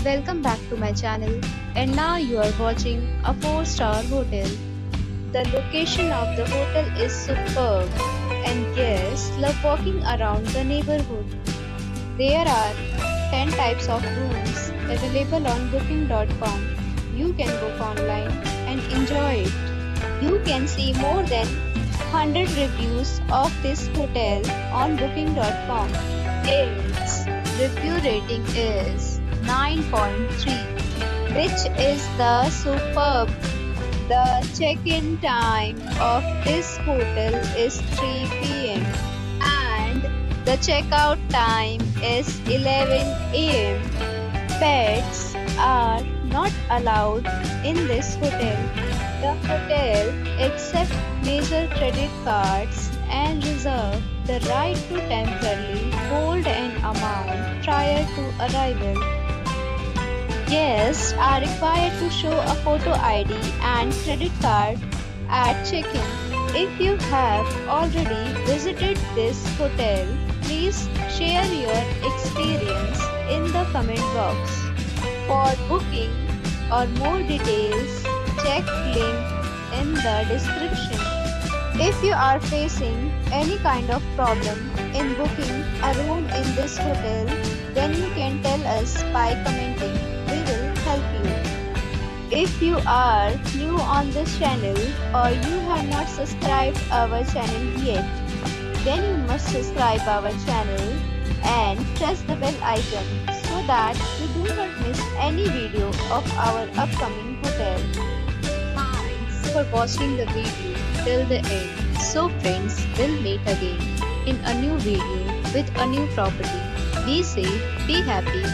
welcome back to my channel, and now you are watching a 4-star hotel. The location of the hotel is superb and guests love walking around the neighborhood. There are 10 types of rooms available on booking.com. You can book online and enjoy it. You can see more than 100 reviews of this hotel on booking.com. Its review rating is 9.3, which is the superb. The check-in time of this hotel is 3 p.m. and the checkout time is 11 a.m. Pets are not allowed in this hotel. The hotel accepts major credit cards and reserves the right to temporarily hold an amount prior to arrival. Guests are required to show a photo ID and credit card at check-in. If you have already visited this hotel, please share your experience in the comment box. For booking or more details, check link in the description. If you are facing any kind of problem in booking a room in this hotel, then you can tell us by commenting. We will help you. If you are new on this channel or you have not subscribed our channel yet, then you must subscribe our channel and press the bell icon so that you do not miss any video of our upcoming hotel. Thanks for watching the video till the end. So friends, we'll meet again in a new video with a new property. Be safe, be happy.